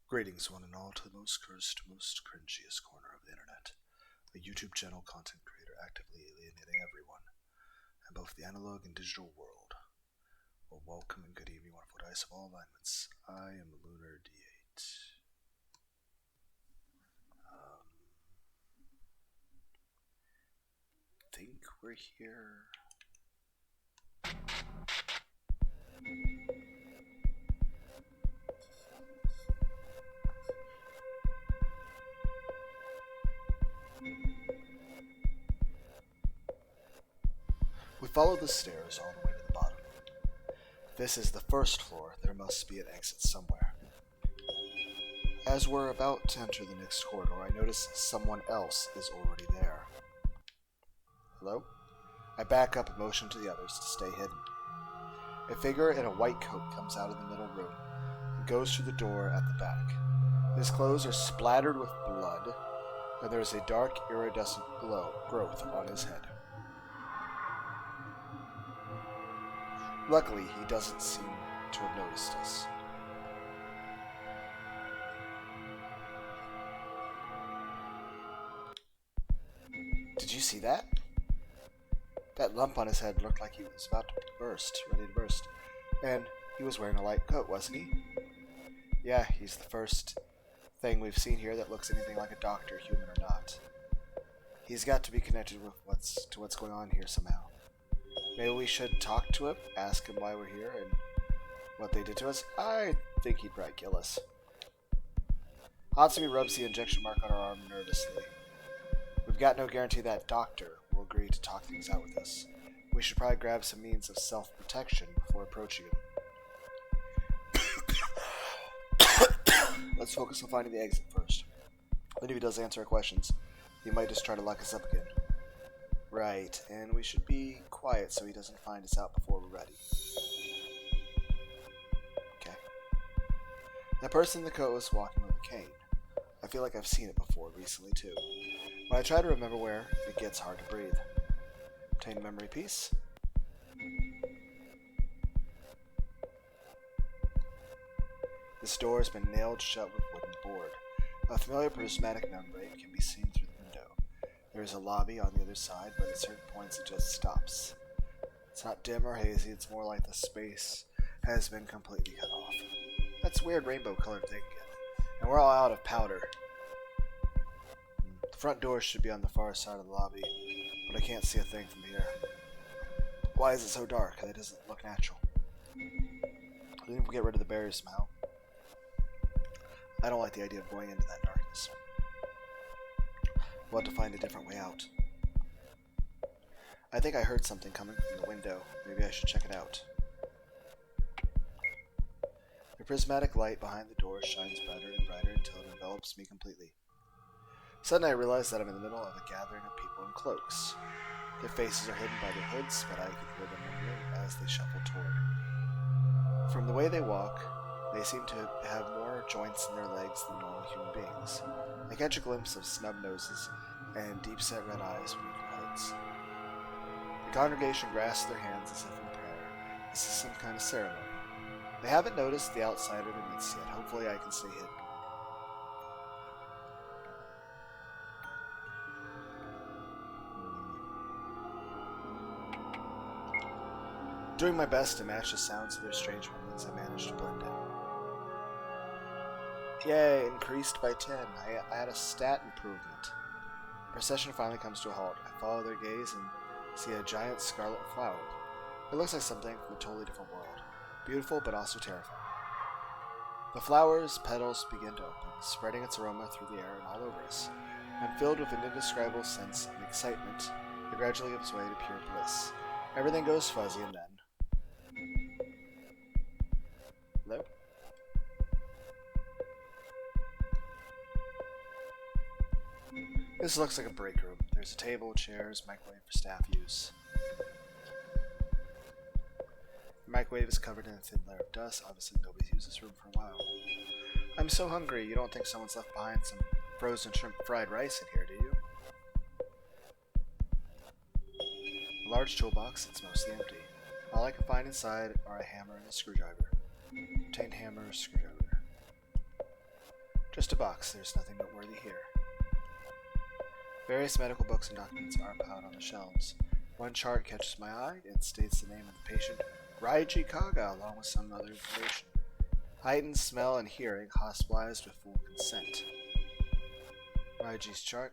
Greetings, one and all, to the most cursed, most cringiest corner of the internet. A YouTube channel content creator actively alienating everyone, in both the analog and digital world. Well, welcome and good evening, wonderful dice of all alignments. I am Lunar D8. Think we're here. We follow the stairs all the way to the bottom. This is the first floor. There must be an exit somewhere. As we're about to enter the next corridor, I notice someone else is already there. Hello? I back up and motion to the others to stay hidden. A figure in a white coat comes out of the middle room and goes through the door at the back. His clothes are splattered with blood, and there is a dark, iridescent growth on his head. Luckily, he doesn't seem to have noticed us. Did you see that? That lump on his head looked like he was about to burst, ready to burst. And he was wearing a light coat, wasn't he? Yeah, he's the first thing we've seen here that looks anything like a doctor, human or not. He's got to be connected with what's going on here somehow. Maybe we should talk to him, ask him why we're here and what they did to us. I think he'd probably kill us. Hatsumi rubs the injection mark on her arm nervously. We've got no guarantee that doctor will agree to talk things out with us. We should probably grab some means of self-protection before approaching him. Let's focus on finding the exit first. Then if he does answer our questions, he might just try to lock us up again. Right, and we should be quiet so he doesn't find us out before we're ready. Okay. That person in the coat was walking with a cane. I feel like I've seen it before recently too. When I try to remember where, it gets hard to breathe. Obtain memory piece. This door has been nailed shut with wooden board. A familiar prismatic membrane can be seen through the window. There is a lobby on the other side, but at certain points it just stops. It's not dim or hazy, it's more like the space has been completely cut off. That's a weird rainbow colored thing again. And we're all out of powder. The front door should be on the far side of the lobby, but I can't see a thing from here. Why is it so dark? That doesn't look natural. I think if we get rid of the barriers somehow. I don't like the idea of going into that darkness. We'll have to find a different way out. I think I heard something coming from the window. Maybe I should check it out. The prismatic light behind the door shines brighter and brighter until it envelops me completely. Suddenly I realize that I'm in the middle of a gathering of people in cloaks. Their faces are hidden by their hoods, but I can hear them mumbling as they shuffle toward. From the way they walk, they seem to have more joints in their legs than normal human beings. I catch a glimpse of snub noses and deep-set red eyes beneath their hoods. The congregation grasps their hands as if in prayer. This is some kind of ceremony. They haven't noticed the outsider in the midst yet. Hopefully I can stay hidden. Doing my best to match the sounds of their strange movements, I managed to blend in. Yay, increased by 10. I had a stat improvement. The procession finally comes to a halt. I follow their gaze and see a giant scarlet flower. It looks like something from a totally different world. Beautiful, but also terrifying. The flower's petals begin to open, spreading its aroma through the air and all over us. I'm filled with an indescribable sense of excitement that gradually gives way to pure bliss. Everything goes fuzzy and then... Hello? This looks like a break room. There's a table, chairs, microwave for staff use. The microwave is covered in a thin layer of dust. Obviously nobody's used this room for a while. I'm so hungry. You don't think someone's left behind some frozen shrimp fried rice in here, do you? A large toolbox. It's mostly empty. All I can find inside are a hammer and a screwdriver. Obtain hammer, screwdriver. Just a box. There's nothing noteworthy here. Various medical books and documents are piled on the shelves. One chart catches my eye. It states the name of the patient, Raiji Kaga, along with some other information. Heightened smell and hearing, hospitalized with full consent. Raiji's chart.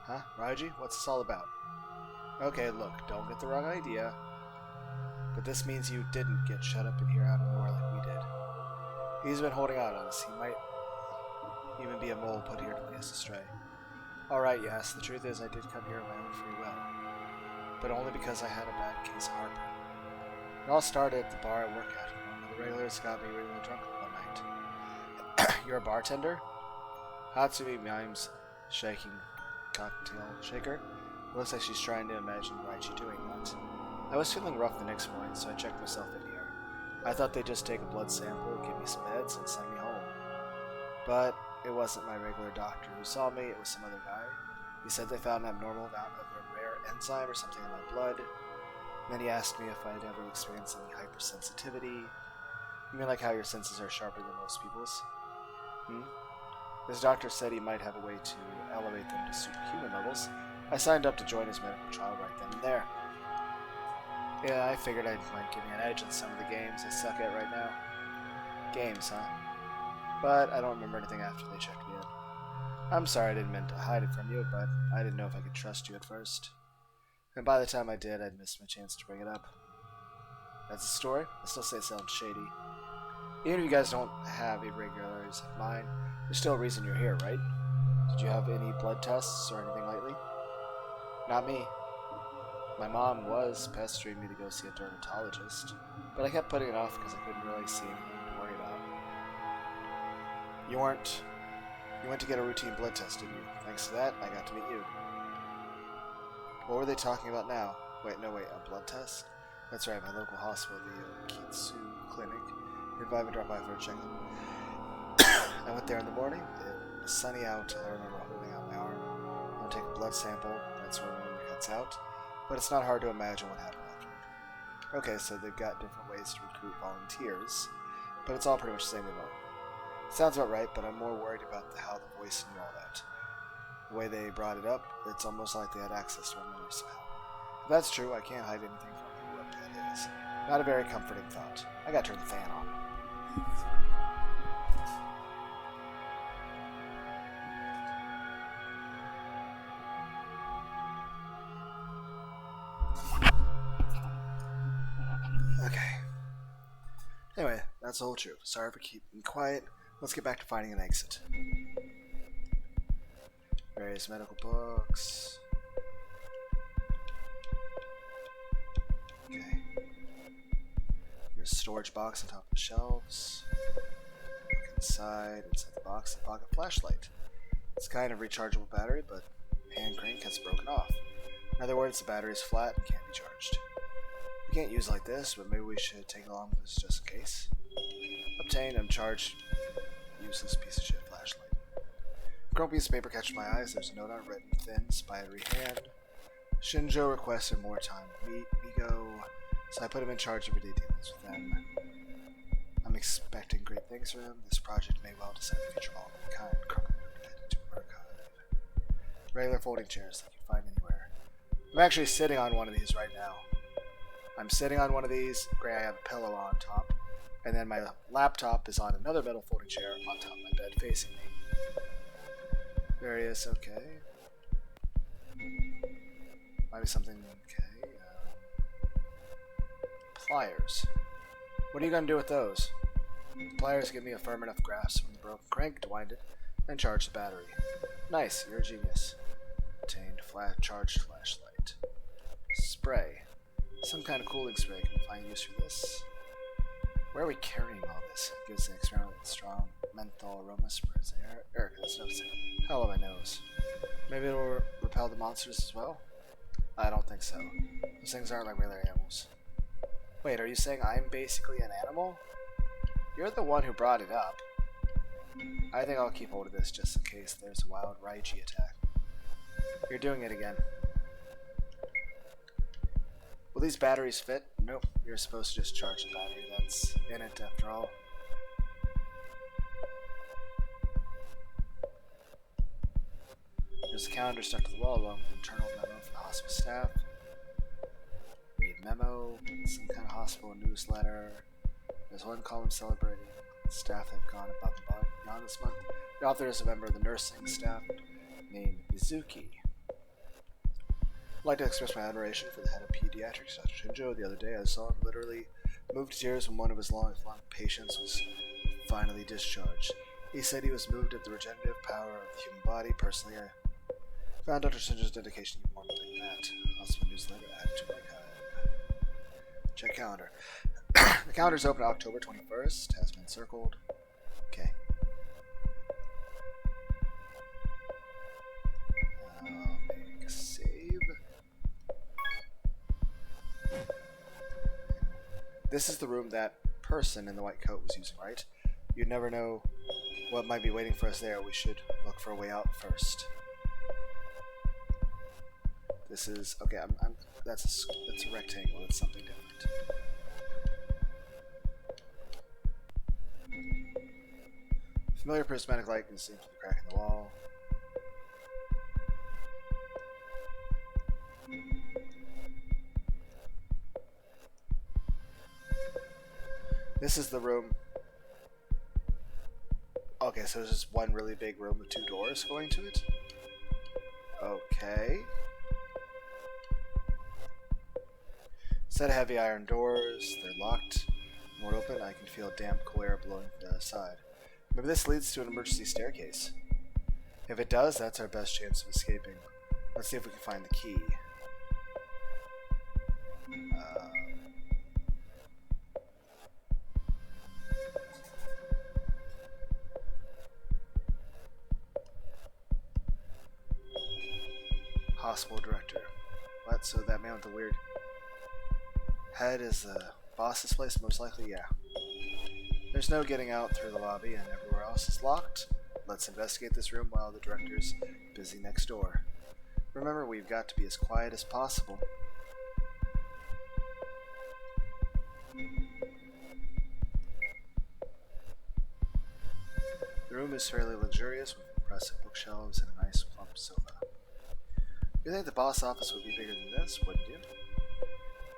Huh? Raiji? What's this all about? Okay, look, don't get the wrong idea. But this means you didn't get shut up in here out of nowhere like we did. He's been holding out on us. He might even be a mole put here to lead us astray. Alright, yes, the truth is I did come here of my own free will. But only because I had a bad case of heartburn. It all started at the bar I work at. One of the regulars got me really drunk one night. You're a bartender? Hatsumi mimes shaking cocktail shaker. It looks like she's trying to imagine Raiji doing that. I was feeling rough the next morning, so I checked myself in here. I thought they'd just take a blood sample, give me some meds, and send me home. But it wasn't my regular doctor who saw me, it was some other guy. He said they found an abnormal amount of a rare enzyme or something in my blood. And then he asked me if I'd ever experienced any hypersensitivity. You mean like how your senses are sharper than most people's? This doctor said he might have a way to elevate them to superhuman levels. I signed up to join his medical trial right then and there. Yeah, I figured I might give me an edge in some of the games I suck at right now. Games, huh? But I don't remember anything after they checked me in. I'm sorry I didn't mean to hide it from you, but I didn't know if I could trust you at first. And by the time I did, I'd missed my chance to bring it up. That's the story. I still say it sounds shady. Even if you guys don't have irregularities like mine, there's still a reason you're here, right? Did you have any blood tests or anything lately? Not me. My mom was pestering me to go see a dermatologist, but I kept putting it off because I couldn't really see anything to worry about. You went to get a routine blood test, didn't you? Thanks to that, I got to meet you. What were they talking about now? Wait, a blood test? That's right, my local hospital, the Kitsu Clinic, invited me to drop by for a checkup. I went there in the morning. It was sunny out. I remember holding out my arm. I'm going to take a blood sample. That's where one cuts out. But it's not hard to imagine what happened afterward. Okay, so they've got different ways to recruit volunteers, but it's all pretty much the same MO. Sounds about right, but I'm more worried about how the voice knew all that. The way they brought it up, it's almost like they had access to our memories somehow. If that's true, I can't hide anything from whoever that is. Not a very comforting thought. I gotta turn the fan on. Okay. Anyway, that's the whole truth. Sorry for keeping quiet. Let's get back to finding an exit. Various medical books. Okay. Here's a storage box on top of the shelves. Look inside the box, a pocket flashlight. It's kind of rechargeable battery, but hand crank has broken off. In other words, the battery is flat and can't be charged. We can't use it like this, but maybe we should take it along with us just in case. Obtained, uncharged, useless piece of shit flashlight. A chrome piece of paper catches my eyes. There's a note on it written thin, spidery hand. Shinjo requested more time to meet Migo, so I put him in charge of everyday dealings with them. I'm expecting great things from him. This project may well decide the future of all mankind. Crumpled into archive. Regular folding chairs that you find anywhere. I'm actually sitting on one of these right now. I'm sitting on one of these. I have a pillow on top. And then my laptop is on another metal folding chair on top of my bed facing me. Various, okay. Might be something, okay. Pliers. What are you going to do with those? Pliers give me a firm enough grasp on the broken crank to wind it, then charge the battery. Nice, you're a genius. Obtained charged flashlight. Spray. Some kind of cooling spray. Can we find use for this? Where are we carrying all this? It gives an experiment with strong menthol aroma sprays air. Erica, that's noticing. Hell on my nose. Maybe it'll repel the monsters as well? I don't think so. Those things aren't like regular animals. Wait, are you saying I'm basically an animal? You're the one who brought it up. I think I'll keep hold of this just in case there's a wild Raiji attack. You're doing it again. Will these batteries fit? Nope. You're supposed to just charge the battery that's in it after all. There's a calendar stuck to the wall along with an internal memo for the hospice staff. Read memo, some kind of hospital newsletter. There's one column celebrating staff that have gone above and beyond this month. The author is a member of the nursing staff named Mizuki. I'd like to express my admiration for the head of pediatrics, Dr. Shinjo. The other day I saw him literally moved to tears when one of his lifelong patients was finally discharged. He said he was moved at the regenerative power of the human body. Personally, I found Dr. Shinjo's dedication even more than that. Also, a newsletter added to my check calendar. The calendar's open October 21st. Has been circled. Okay. Make a save. This is the room that person in the white coat was using, right? You'd never know what might be waiting for us there. We should look for a way out first. This is okay. That's a rectangle. That's something different. Familiar prismatic light can see through the crack in the wall. This is the room. Okay, so there's just one really big room with two doors going to it. Okay. Set of heavy iron doors. They're locked. Won't open. I can feel damp, cool air blowing from the other side. Maybe this leads to an emergency staircase. If it does, that's our best chance of escaping. Let's see if we can find the key. Hospital director. What? So that man with the weird head is the boss's place? Most likely, yeah. There's no getting out through the lobby, and everywhere else is locked. Let's investigate this room while the director's busy next door. Remember, we've got to be as quiet as possible. The room is fairly luxurious, with impressive bookshelves and a nice plump sofa. You think the boss office would be bigger than this, wouldn't you?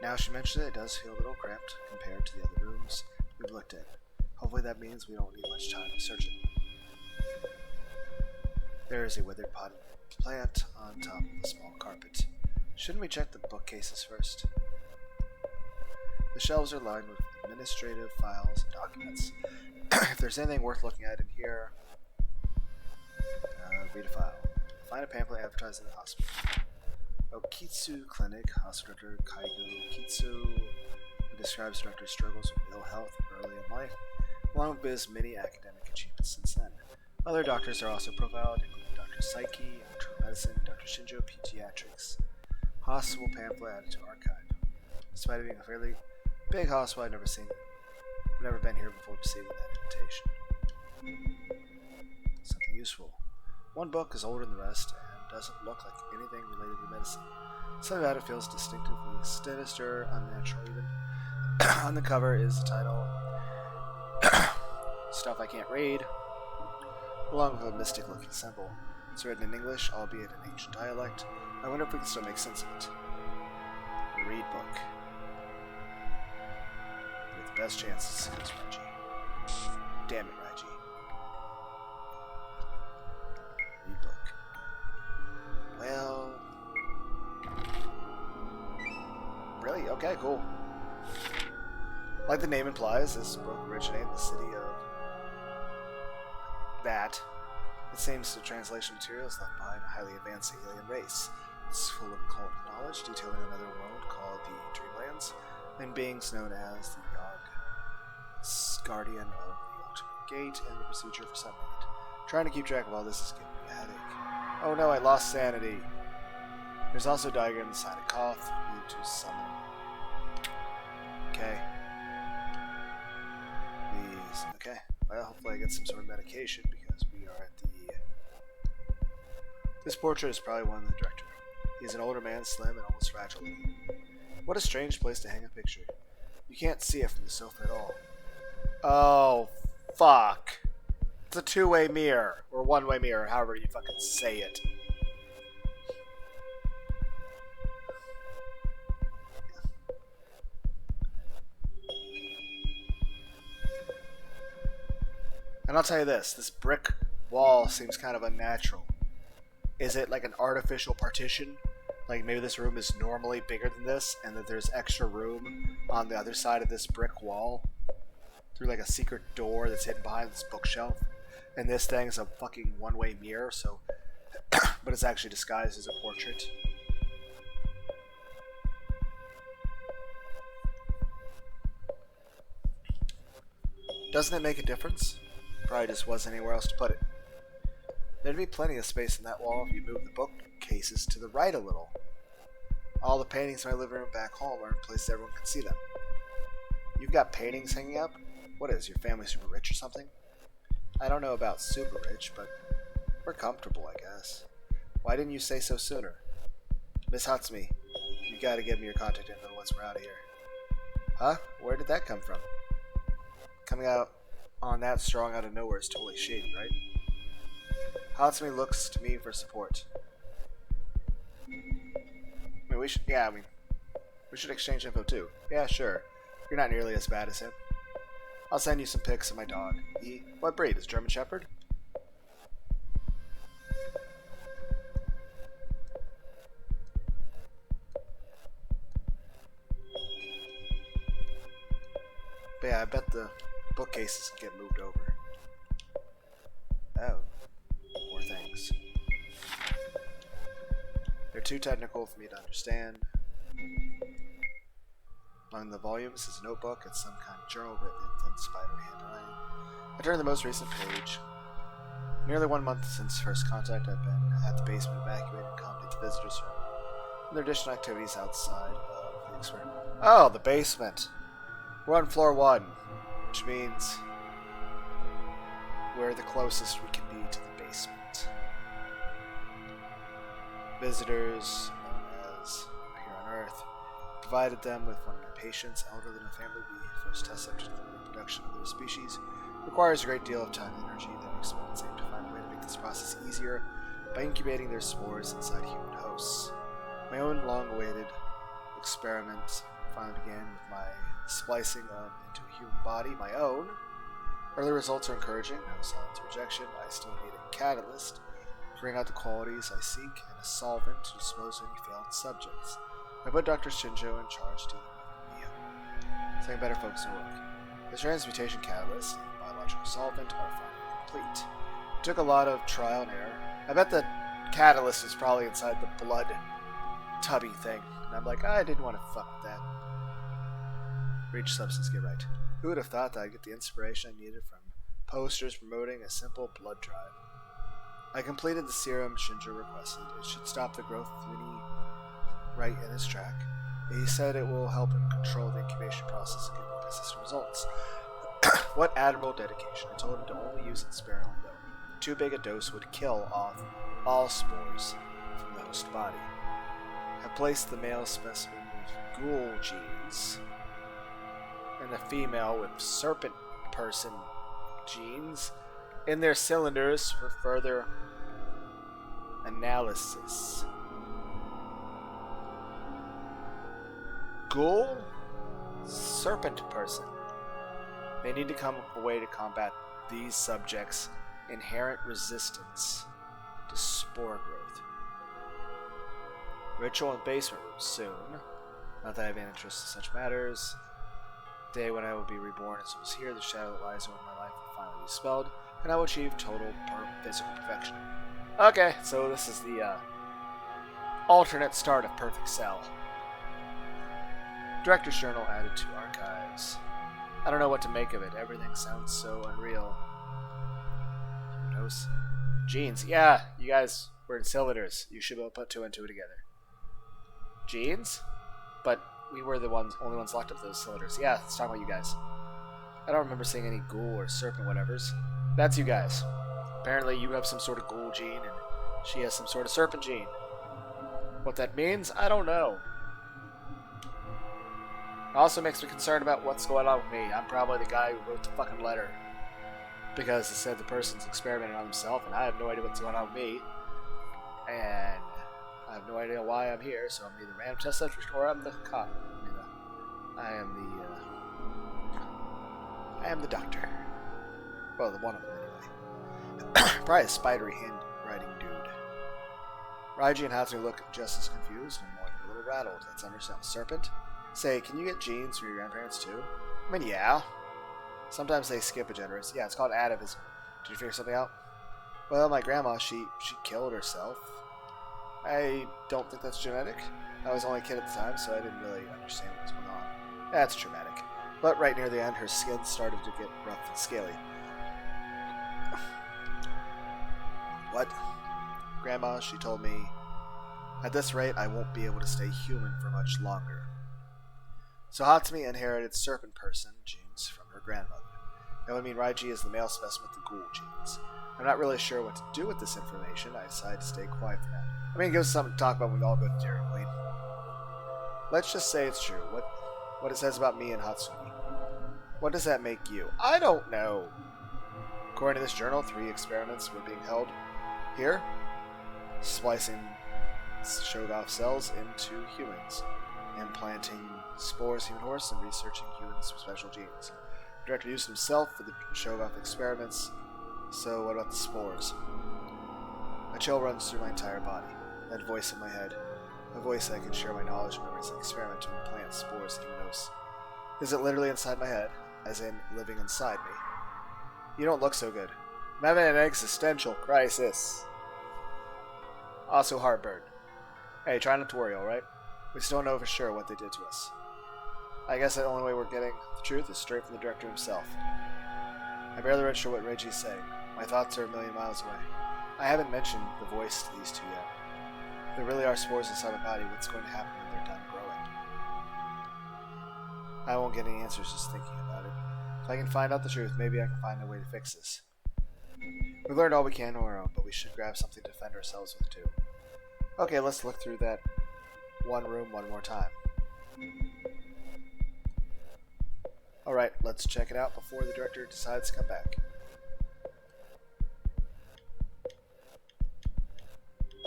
Now she mentioned it, it does feel a little cramped compared to the other rooms we've looked at. Hopefully that means we don't need much time to search it. There is a withered potted plant on top of a small carpet. Shouldn't we check the bookcases first? The shelves are lined with administrative files and documents. If there's anything worth looking at in here, read a file. Find a pamphlet advertising the hospital. Okitsu Clinic, hospital director Kaigo Okitsu, who describes the director's struggles with ill health early in life, along with his many academic achievements since then. Other doctors are also profiled, including Dr. Psyche, Internal Medicine, Dr. Shinjo, Pediatrics. Hospital pamphlet added to archive. Despite it being a fairly big hospital, I've never been here before receiving that invitation. Something useful. One book is older than the rest and doesn't look like anything related to medicine. Something about it feels distinctively sinister, unnatural even. On the cover is the title, Stuff I Can't Read, along with a mystic-looking symbol. It's written in English, albeit in ancient dialect. I wonder if we can still make sense of it. Read book. With the best chances is Reggie. Damn it, Reggie. Read book. Well... Really? Okay, cool. Like the name implies, this book originated in the city of... that. It seems the translation materials left behind a highly advanced alien race. It's full of occult knowledge detailing another world called the Dreamlands, and beings known as the Yog, guardian of the ultimate gate, and the procedure for summoning it. Trying to keep track of all this is giving me a headache. Oh no, I lost sanity. There's also a diagram inside a cough. Need to summon. Okay. These. Okay. Well, hopefully I get some sort of medication because we are at the... This portrait is probably one of the director. He's an older man, slim and almost fragile. What a strange place to hang a picture. You can't see it from the sofa at all. Oh, fuck. It's a two-way mirror. Or one-way mirror, however you fucking say it. And I'll tell you this brick wall seems kind of unnatural. Is it like an artificial partition? Like maybe this room is normally bigger than this, and that there's extra room on the other side of this brick wall through like a secret door that's hidden behind this bookshelf. And this thing is a fucking one-way mirror, so but it's actually disguised as a portrait. Doesn't it make a difference? Probably just wasn't anywhere else to put it. There'd be plenty of space in that wall if you moved the bookcases to the right a little. All the paintings in my living room back home are in places everyone can see them. You've got paintings hanging up? What is, your family super rich or something? I don't know about super rich, but we're comfortable, I guess. Why didn't you say so sooner? Miss Hatsumi, you gotta give me your contact info once we're out of here. Huh? Where did that come from? Coming out on that strong out of nowhere is totally shady, right? Hatsumi looks to me for support. We should exchange info too. Yeah, sure. You're not nearly as bad as him. I'll send you some pics of my dog. What breed? Is German Shepherd? But yeah, I bet the bookcases can get moved over. Oh. More things. They're too technical for me to understand. Among the volumes is a notebook and some kind of journal written in thin spidery handwriting. I turn to the most recent page. Nearly 1 month since first contact, I've been at the basement evacuated and accompanied the visitors room. And there are additional activities outside of the experiment. Oh, the basement! We're on floor 1, which means we're the closest we can be to the basement. Visitors, known as here on Earth, provided them with one of my patients, elderly in a family. We first test subject to the reproduction of their species. Requires a great deal of time and energy. Their experiments aim to find a way to make this process easier by incubating their spores inside human hosts. My own long-awaited experiment finally began with my splicing into a human body, my own. Early results are encouraging. No signs of rejection. I still need a catalyst to bring out the qualities I seek and a solvent to dispose of any failed subjects. I put Dr. Shinjo in charge dealing with Mio, so I can better focus on work. The transmutation catalyst and biological solvent are finally complete. It took a lot of trial and error. I bet the catalyst is probably inside the blood tubby thing, and I'm like, I didn't want to fuck with that. Reach substance, get right. Who would have thought that I'd get the inspiration I needed from posters promoting a simple blood drive? I completed the serum Shinjo requested. It should stop the growth of any right in its track. He said it will help him control the incubation process and give more consistent results. What admirable dedication. I told him to only use it sparingly, though. Too big a dose would kill off all spores from the host body. I placed the male specimen with ghoul genes and the female with serpent person genes in their cylinders for further analysis. Ghoul? Serpent person. They need to come up with a way to combat these subjects' inherent resistance to spore growth. Ritual in basement room soon. Not that I have any interest in such matters. The day when I will be reborn as was here, the shadow that lies over my life will finally be dispelled, and I will achieve total physical perfection. Okay, so this is the alternate start of Perfect Cell. Director's Journal added to archives. I don't know what to make of it. Everything sounds so unreal. Who knows? Genes. Yeah, you guys were in cylinders. You should be able to put two and two together. Genes? But we were the only ones left of those cylinders. Yeah, let's talk about you guys. I don't remember seeing any ghoul or serpent whatevers. That's you guys. Apparently you have some sort of ghoul gene, and she has some sort of serpent gene. What that means, I don't know. It also makes me concerned about what's going on with me. I'm probably the guy who wrote the fucking letter. Because it said the person's experimenting on himself, and I have no idea what's going on with me. And I have no idea why I'm here, so I'm either random test subject or I'm the cop. I am the doctor. Well, the one of them anyway. Probably a spidery handwriting dude. Raiji and Hatsune look just as confused and more than a little rattled. That's understandable. Serpent? Say, can you get genes from your grandparents too? I mean, yeah. Sometimes they skip a generation. Yeah, it's called atavism. Did you figure something out? Well, my grandma, she killed herself. I don't think that's genetic. I was only a kid at the time, so I didn't really understand what was going on. That's traumatic. But right near the end, her skin started to get rough and scaly. What? Grandma, she told me, at this rate, I won't be able to stay human for much longer. So Hatsumi inherited serpent person genes from her grandmother. That would mean Raiji is the male specimen with the ghoul genes. I'm not really sure what to do with this information. I decided to stay quiet for now. I mean, it gives us something to talk about when we all go to Dairy Queen. Let's just say it's true. What it says about me and Hatsumi. What does that make you? I don't know. According to this journal, 3 experiments were being held here. Splicing Shogoff cells into humans. Implanting spores human horse and researching humans' special genes. The director used himself for the Shogoff experiments. So what about the spores? A chill runs through my entire body. That voice in my head. A voice I can share my knowledge and memories and experiment to implant spores in humanos. Is it literally inside my head? As in, living inside me? You don't look so good. I'm having an existential crisis. Also heartburn. Hey, try not to worry, alright? We still don't know for sure what they did to us. I guess the only way we're getting the truth is straight from the director himself. I barely register what Reiji's saying. My thoughts are a million miles away. I haven't mentioned the voice to these two yet. If there really are spores inside my body, what's going to happen when they're done growing? I won't get any answers just thinking about it. If I can find out the truth, maybe I can find a way to fix this. We've learned all we can on our own, but we should grab something to defend ourselves with too. Okay, let's look through that one room one more time. Alright, let's check it out before the director decides to come back.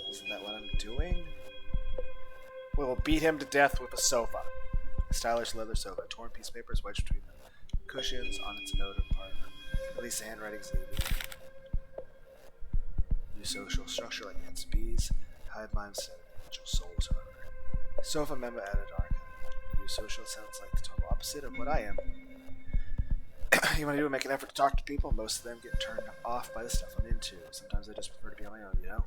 Isn't that what I'm doing? We will beat him to death with a sofa. A stylish leather sofa. A torn piece of paper is wedged between the cushions on its noted part. At least the handwriting's neat. New social structure like ants and bees. Hive minds instead of individual souls, however. Sofa member added archive. New social sounds like the total opposite of what I am. You want to do make an effort to talk to people? Most of them get turned off by the stuff I'm into. Sometimes I just prefer to be on my own, you know?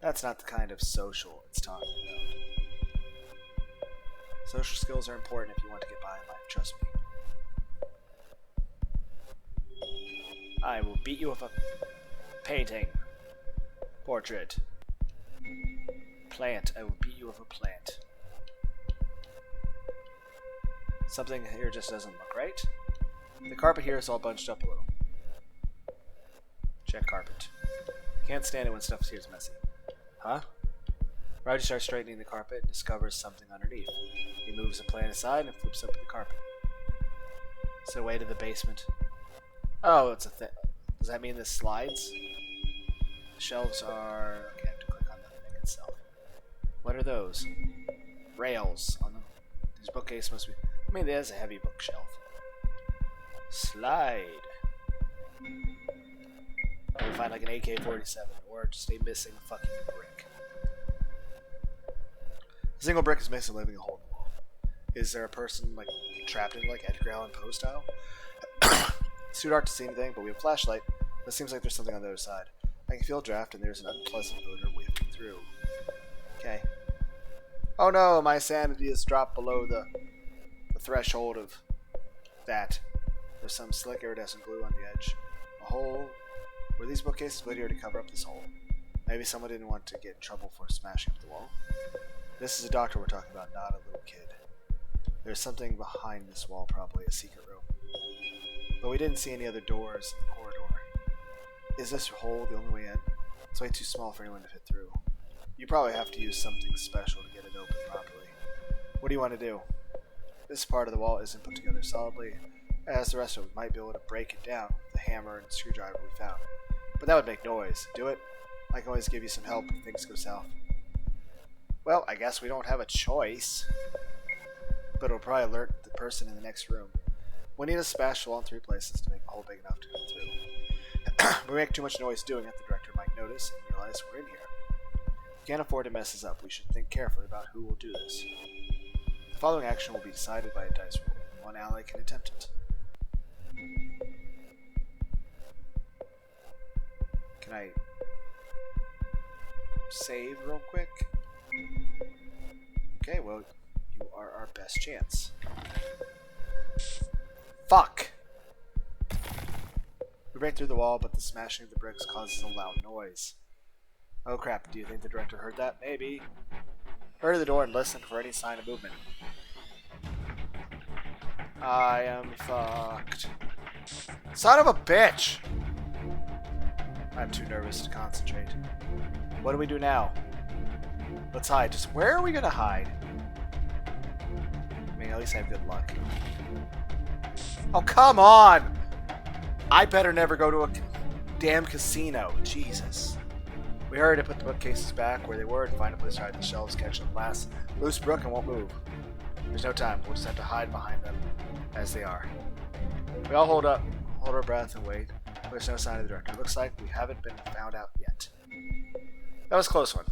That's not the kind of social it's talking about. Social skills are important if you want to get by in life, trust me. I will beat you with a painting. Portrait. Plant. I will beat you with a plant. Something here just doesn't look right. The carpet here is all bunched up a little. Check carpet. Can't stand it when stuff here is messy. Huh? Roger starts straightening the carpet and discovers something underneath. He moves the plant aside and flips open the carpet. It's a way to the basement. Oh, it's a thing. Does that mean this slides? The shelves are... Okay, I have to click on the thing itself. What are those? Rails. On the... This bookcase must be... I mean, there's a heavy bookshelf. Slide. We find like an AK-47 or just a missing fucking brick. A single brick is missing, leaving a hole in the wall. Is there a person like trapped in like Edgar Allan Poe style? It's too dark to see anything, but we have a flashlight. It seems like there's something on the other side. I can feel a draft, and there's an unpleasant odor wafting through. Okay. Oh no, my sanity has dropped below the threshold of that. There's some slick iridescent glue on the edge. A hole. Were these bookcases put here to cover up this hole? Maybe someone didn't want to get in trouble for smashing up the wall. This is a doctor we're talking about, not a little kid. There's something behind this wall, probably a secret room. But we didn't see any other doors in the corridor. Is this hole the only way in? It's way too small for anyone to fit through. You probably have to use something special to get it open properly. What do you want to do? This part of the wall isn't put together solidly, as the rest of it. We might be able to break it down with the hammer and screwdriver we found. But that would make noise. Do it? I can always give you some help if things go south. Well, I guess we don't have a choice. But it'll probably alert the person in the next room. We need to smash the wall in 3 places to make a hole big enough to go through. If we make too much noise doing it, the director might notice and realize we're in here. We can't afford to mess this up. We should think carefully about who will do this. The following action will be decided by a dice roll. One ally can attempt it. Can I save real quick? Okay, well, you are our best chance. Fuck! We break through the wall, but the smashing of the bricks causes a loud noise. Oh crap, do you think the director heard that? Maybe. Hurry to the door and listen for any sign of movement. I am fucked. Son of a bitch! I'm too nervous to concentrate. What do we do now? Let's hide. Just where are we gonna hide? I mean, at least I have good luck. Oh, come on! I better never go to a damn casino. Jesus. We hurry to put the bookcases back where they were and find a place to hide the shelves, catch the last loose brook and won't move. There's no time. We'll just have to hide behind them as they are. We all hold our breath and wait. There's no sign of the director. It looks like we haven't been found out yet. That was a close one.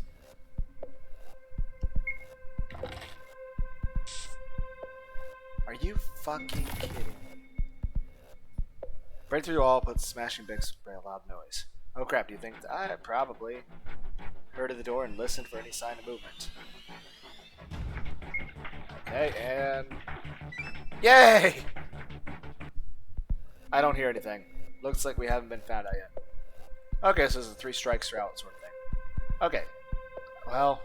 Are you fucking kidding me? Break through the wall, put smashing bricks with a loud noise. Oh crap, do you think I probably heard of the door and listened for any sign of movement? Okay, and yay! I don't hear anything. Looks like we haven't been found out yet. Okay, so this is a 3 strikes you're out sort of thing. Okay. Well,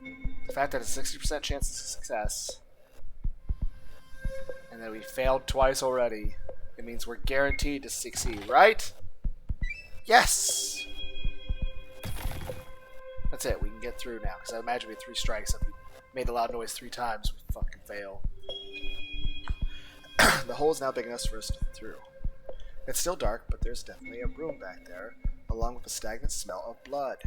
the fact that it's a 60% chance of success, and that we failed twice already, it means we're guaranteed to succeed, right? Yes! That's it, we can get through now, because I imagine we had 3 strikes. If we made a loud noise 3 times, we fucking fail. The hole is now big enough for us to get through. It's still dark, but there's definitely a room back there, along with a stagnant smell of blood.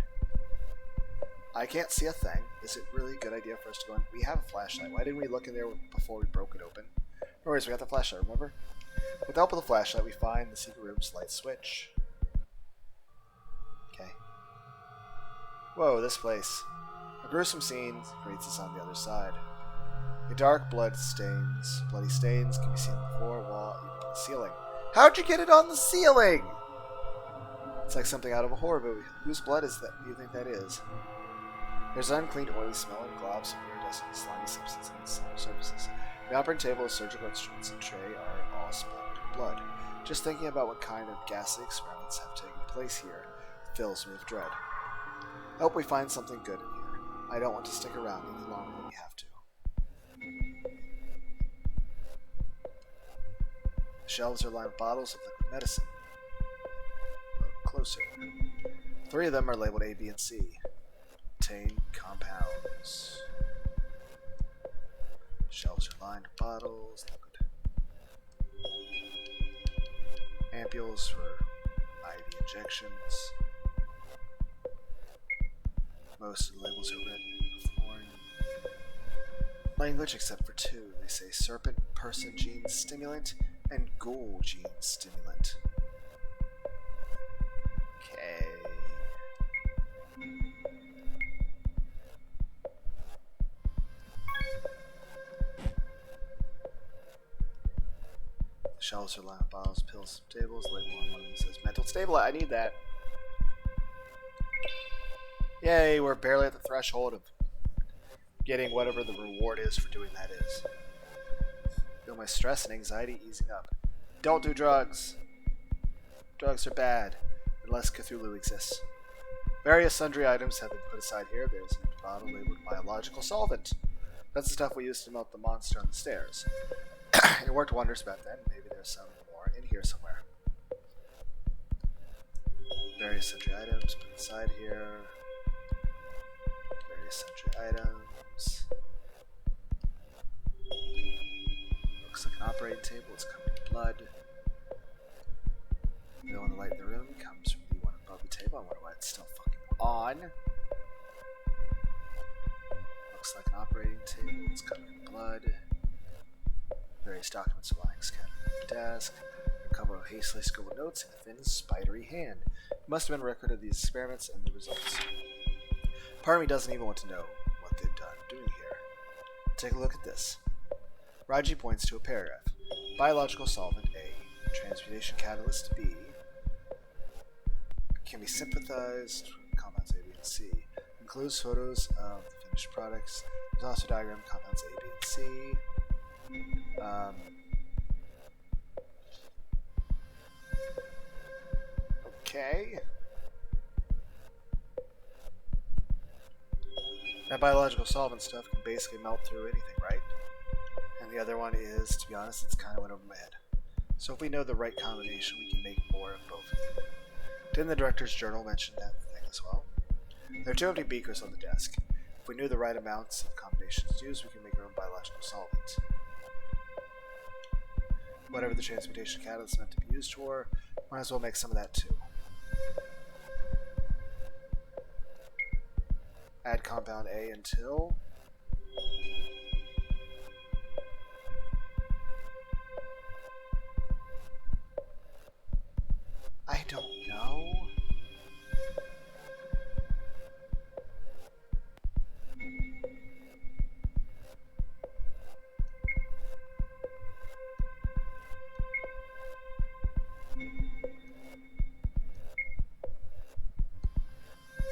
I can't see a thing. Is it really a good idea for us to go in? We have a flashlight. Why didn't we look in there before we broke it open? No worries, we got the flashlight, remember? With the help of the flashlight, we find the secret room's light switch. Okay. Whoa, this place. A gruesome scene greets us on the other side. The dark bloody stains can be seen on the floor, wall, even on the ceiling. How'd you get it on the ceiling? It's like something out of a horror movie. Whose blood is that? Do you think that is? There's an unclean, oily smell and globs of iridescent, slimy substance on the surfaces. The operating table, surgical instruments, and tray are all splattered with blood. Just thinking about what kind of ghastly experiments have taken place here fills me with dread. I hope we find something good in here. I don't want to stick around any longer than we have to. The shelves are lined with bottles of liquid medicine. Look closer. 3 of them are labeled A, B, and C. Contain compounds. Shelves are lined with bottles, liquid ampules for IV injections. Most of the labels are written in foreign language except for 2. They say serpent person gene stimulant and ghoul gene stimulant. Okay. The shelves are lined with bottles, pills, tables. Label on one of them says mental stabilizer. I need that. Yay, we're barely at the threshold of getting whatever the reward is for doing that is. Feel my stress and anxiety easing up. Don't do drugs. Drugs are bad, unless Cthulhu exists. Various sundry items have been put aside here. There's an empty bottle labeled biological solvent. That's the stuff we used to melt the monster on the stairs. It worked wonders back then. Maybe there's some more in here somewhere. Various sundry items put aside here. Various sundry items. Looks like an operating table. It's covered in blood. The only light in the room comes from the one above the table. I wonder why it's still fucking on. Looks like an operating table. It's covered in blood. Various documents lying scattered on the desk. A couple of hastily scribbled notes in a thin, spidery hand. It must have been a record of these experiments and the results. Part of me doesn't even want to know what they've done doing here. Take a look at this. Raji points to a paragraph. Biological solvent A, transmutation catalyst B, can be synthesized from compounds A, B, and C. Includes photos of the finished products. There's also a diagram of compounds A, B, and C. Okay. That biological solvent stuff can basically melt through anything, right? And the other one is, to be honest, it's kind of went over my head. So if we know the right combination, we can make more of both of them. Didn't the director's journal mention that thing as well? There are 2 empty beakers on the desk. If we knew the right amounts of combinations used, we could make our own biological solvent. Whatever the transmutation catalyst is meant to be used for, might as well make some of that too. Add compound A until... I don't know.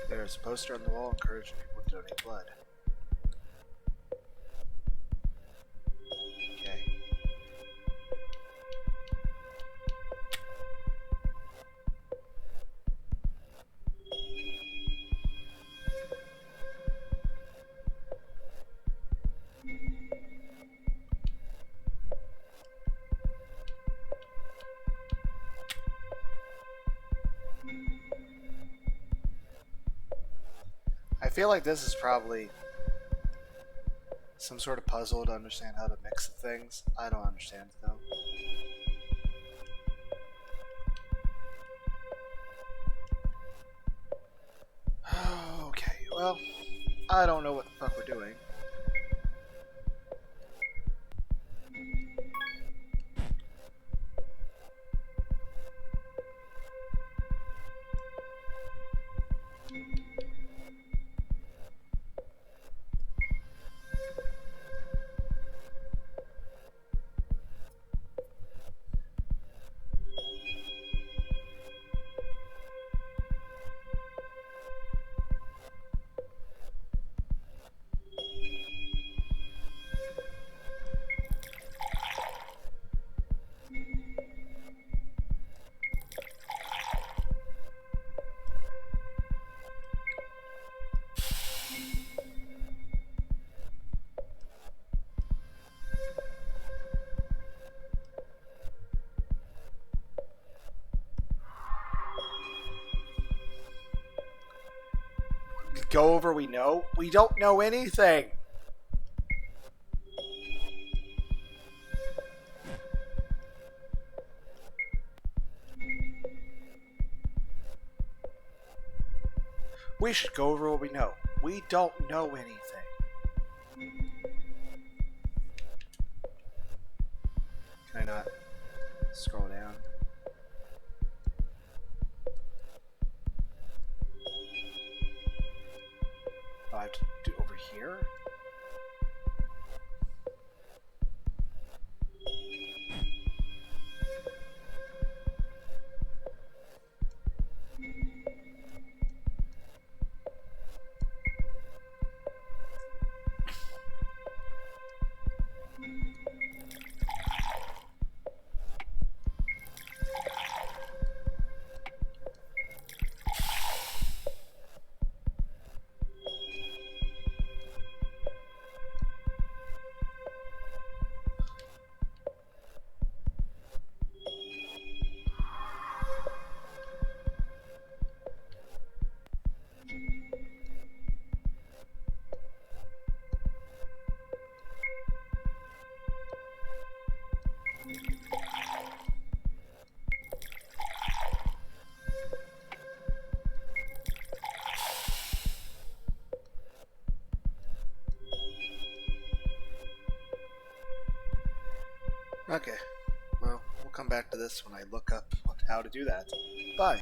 There's a poster on the wall encouraging people to donate blood. Okay. I feel like this is probably some sort of puzzle to understand how to mix the things. I don't understand it though. Okay, well, I don't know what the fuck we're doing. Go over we know? We don't know anything! We should go over what we know. We don't know anything. Can I not scroll down? Oh, I have to do over here? Okay, well, we'll come back to this when I look up how to do that. Bye.